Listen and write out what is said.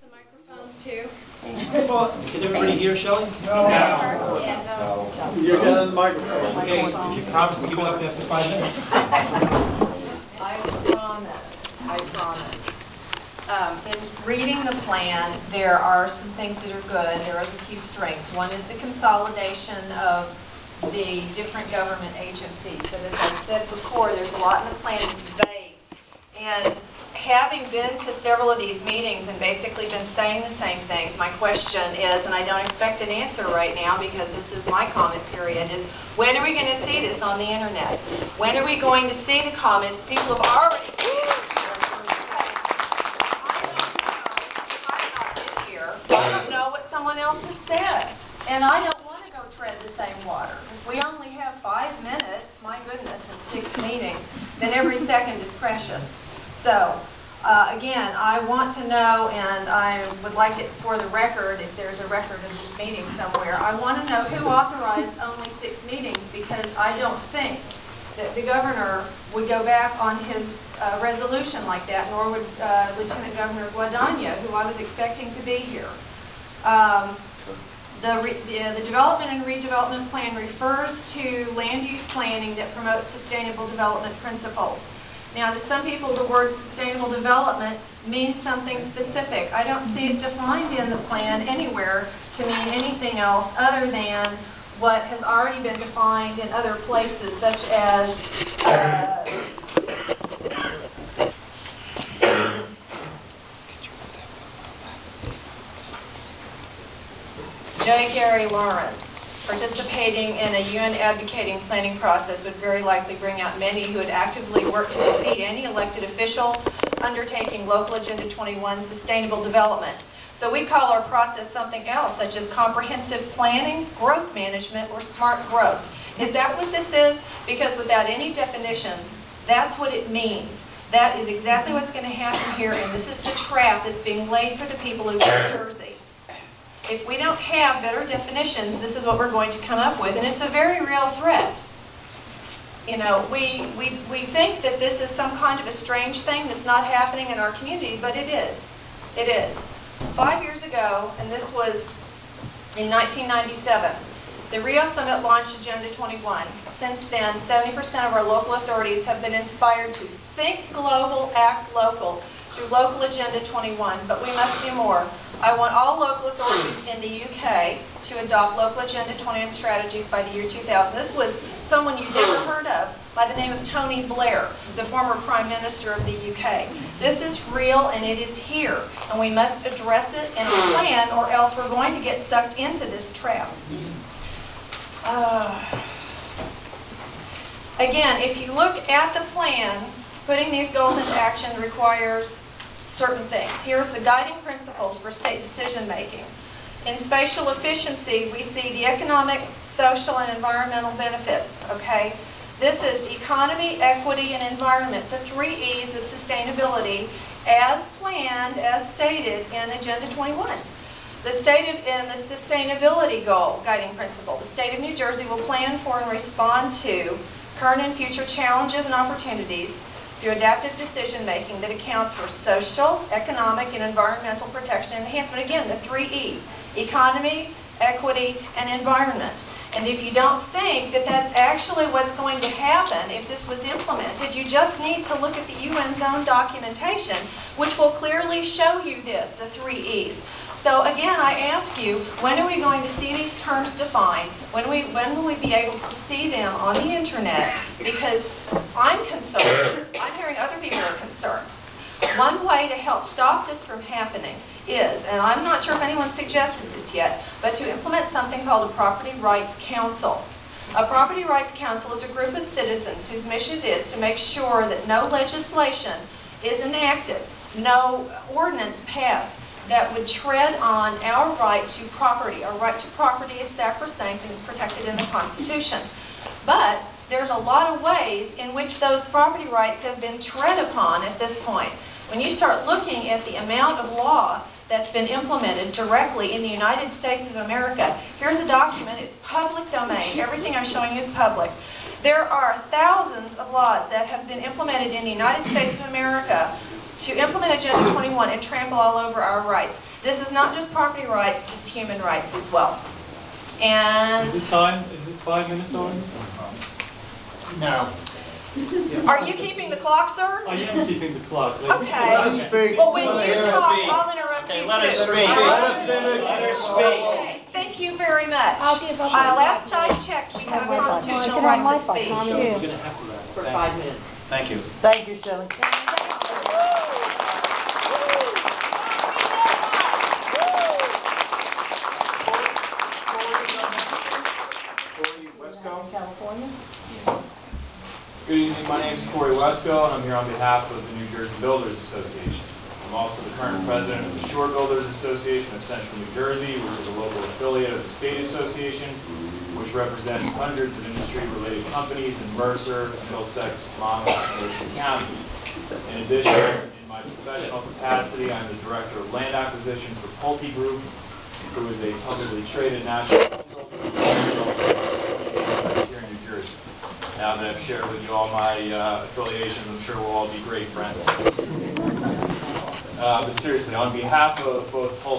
some microphones too? Can everybody hear Shelley? No. Yeah, You're getting the microphone. Okay, if you promise to give it up after 5 minutes. I promise. In reading the plan, there are some things that are good. There are a few strengths. One is the consolidation of the different government agencies. But as I said before, there's a lot in the plan that's vague. And having been to several of these meetings and basically been saying the same things, my question is, and I don't expect an answer right now because this is my comment period, is when are we going to see this on the internet? When are we going to see the comments? People have already... I don't know what someone else has said, and I don't want to go tread the same water. If we only have 5 minutes, my goodness, in 6 meetings, then every second is precious. So, again, I want to know, and I would like it for the record, if there's a record of this meeting somewhere, I want to know who authorized only 6 meetings, because I don't think that the governor would go back on his resolution like that, nor would Lieutenant Governor Guadagna, who I was expecting to be here. The Development and Redevelopment Plan refers to land use planning that promotes sustainable development principles. Now, to some people, the word sustainable development means something specific. I don't see it defined in the plan anywhere to mean anything else other than what has already been defined in other places, such as J. Gary Lawrence. Participating in a UN advocating planning process would very likely bring out many who would actively work to defeat any elected official undertaking Local Agenda 21 sustainable development. So we call our process something else, such as comprehensive planning, growth management, or smart growth. Is that what this is? Because without any definitions, that's what it means. That is exactly what's going to happen here, and this is the trap that's being laid for the people of New Jersey. If we don't have better definitions, this is what we're going to come up with, and it's a very real threat. You know, we think that this is some kind of a strange thing that's not happening in our community, but it is. It is. 5 years ago, and this was in 1997, the Rio Summit launched Agenda 21. Since then, 70% of our local authorities have been inspired to think global, act local through Local Agenda 21, but we must do more. I want all local authorities in the UK to adopt Local Agenda 21 strategies by the year 2000. This was someone you'd never heard of by the name of Tony Blair, the former Prime Minister of the UK. This is real and it is here, and we must address it in a plan or else we're going to get sucked into this trap. Again, if you look at the plan, putting these goals into action requires certain things. Here's the guiding principles for state decision making. In spatial efficiency, we see the economic, social, and environmental benefits, okay? This is the economy, equity, and environment, the 3 E's of sustainability as planned, as stated in Agenda 21. The sustainability goal, guiding principle, the state of New Jersey will plan for and respond to current and future challenges and opportunities through adaptive decision-making that accounts for social, economic, and environmental protection and enhancement. Again, the 3 E's, economy, equity, and environment. And if you don't think that that's actually what's going to happen if this was implemented, you just need to look at the UN's own documentation, which will clearly show you this, the 3 E's. So again, I ask you, when are we going to see these terms defined? When will we be able to see them on the internet? Because I'm concerned. I'm hearing other people are concerned. One way to help stop this from happening is, and I'm not sure if anyone suggested this yet, but to implement something called a Property Rights Council. A Property Rights Council is a group of citizens whose mission it is to make sure that no legislation is enacted, no ordinance passed that would tread on our right to property. Our right to property is sacrosanct and is protected in the Constitution. But there's a lot of ways in which those property rights have been tread upon at this point. When you start looking at the amount of law that's been implemented directly in the United States of America, here's a document, it's public domain, everything I'm showing you is public. There are thousands of laws that have been implemented in the United States of America to implement Agenda 21 and trample all over our rights. This is not just property rights, it's human rights as well. And Is it time? Is it 5 minutes on? No. are you keeping the clock, sir? I am keeping the clock. Okay. Well, when you talk, I'll interrupt you too. Let her speak. All right? Let her speak. Okay, thank you very much. I'll give up my Last I checked, we have a constitutional right to speak. For 5 minutes. Thank you. Thank you, Shelley. California. Good evening, my name is Corey Wesco, and I'm here on behalf of the New Jersey Builders Association. I'm also the current president of the Shore Builders Association of Central New Jersey, which is a local affiliate of the State Association, which represents hundreds of industry-related companies in Mercer, Middlesex, Monmouth, and Ocean County. In addition, in my professional capacity, I'm the director of land acquisition for Pulte Group, who is a publicly traded national home builder here in New Jersey. Now that I've shared with you all my affiliations, I'm sure we'll all be great friends. But seriously, on behalf of both Pulte